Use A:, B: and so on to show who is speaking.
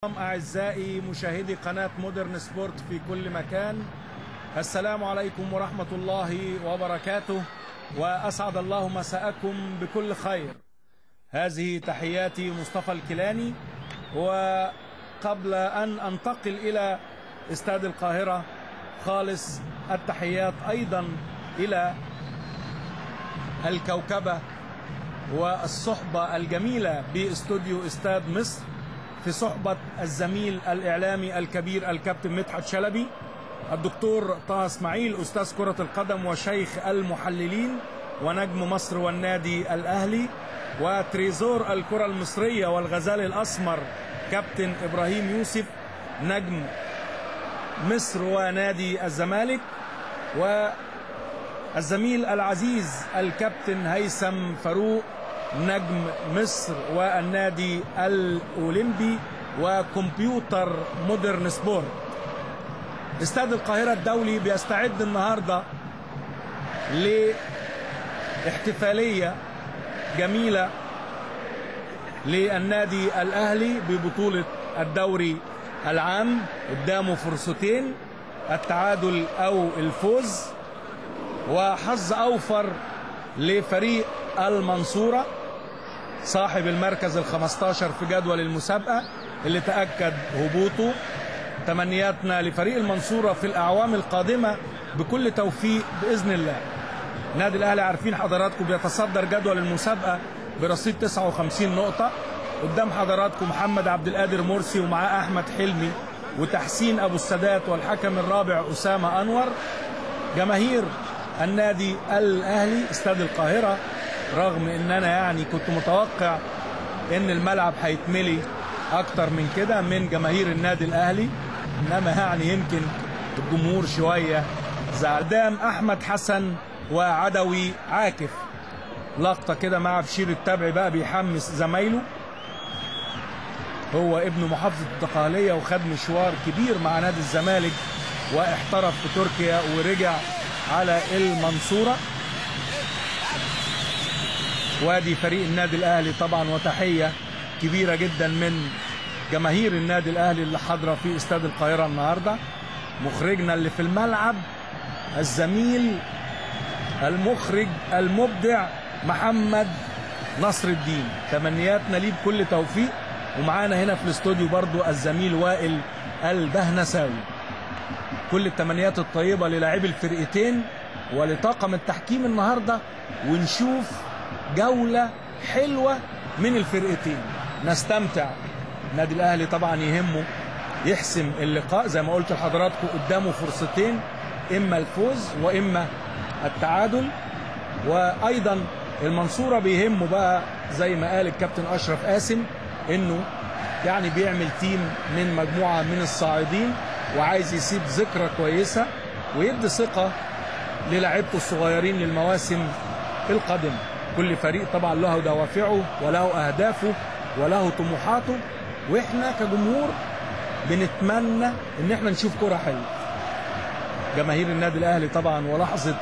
A: أعزائي مشاهدي قناة مودرن سبورت في كل مكان، السلام عليكم ورحمة الله وبركاته، وأسعد الله مساءكم بكل خير. هذه تحياتي مصطفى الكيلاني. وقبل أن أنتقل إلى استاد القاهرة خالص التحيات أيضا إلى الكوكبة والصحبة الجميلة باستوديو استاد مصر في صحبة الزميل الإعلامي الكبير الكابتن مدحت شلبي، الدكتور طه اسماعيل أستاذ كرة القدم وشيخ المحللين ونجم مصر والنادي الأهلي، وتريزور الكرة المصرية والغزال الأسمر كابتن إبراهيم يوسف نجم مصر ونادي الزمالك، والزميل العزيز الكابتن هيثم فاروق نجم مصر والنادي الأولمبي وكمبيوتر مودرن سبورت. استاد القاهرة الدولي بيستعد النهاردة لاحتفالية جميلة للنادي الأهلي ببطولة الدوري العام. قدامه فرصتين، التعادل أو الفوز، وحظ أوفر لفريق المنصورة صاحب المركز ال15 في جدول المسابقة اللي تأكد هبوطه. تمنياتنا لفريق المنصورة في الأعوام القادمة بكل توفيق بإذن الله. النادي الأهلي عارفين حضراتكم بيتصدر جدول المسابقة برصيد 59 نقطة. قدام حضراتكم محمد عبد القادر مرسي ومعاه أحمد حلمي وتحسين أبو السادات والحكم الرابع أسامة أنور. جماهير النادي الأهلي استاد القاهرة، رغم ان انا كنت متوقع ان الملعب هيتملي اكتر من كده من جماهير النادي الاهلي، انما يمكن الجمهور شوية زعلان. احمد حسن وعدوي عاكف، لقطة كده مع بشير التبعي بقى بيحمس زمايله. هو ابن محافظة الدقهلية وخد مشوار كبير مع نادي الزمالك واحترف في تركيا ورجع على المنصورة. وادي فريق النادي الاهلي طبعا، وتحية كبيرة جدا من جماهير النادي الاهلي اللي حاضرة في استاد القاهرة النهاردة. مخرجنا اللي في الملعب الزميل المخرج المبدع محمد نصر الدين، تمنياتنا ليه بكل توفيق. ومعانا هنا في الاستوديو برضو الزميل وائل البهنساوي. كل التمنيات الطيبة للاعبي الفرقتين ولطاقم التحكيم النهاردة، ونشوف جولة حلوة من الفرقتين نستمتع. النادي الاهلي طبعا يهمه يحسم اللقاء زي ما قلت لحضراتكم، قدامه فرصتين، اما الفوز واما التعادل. وايضا المنصورة بيهمه بقى زي ما قال الكابتن اشرف قاسم انه بيعمل تيم من مجموعة من الصاعدين، وعايز يسيب ذكرى كويسة ويدي ثقة للاعيبته الصغيرين للمواسم القادمة. كل فريق طبعا له دوافعه وله أهدافه وله طموحاته، وإحنا كجمهور بنتمنى إن إحنا نشوف كرة حلوة. جماهير النادي الأهلي طبعا ولحظة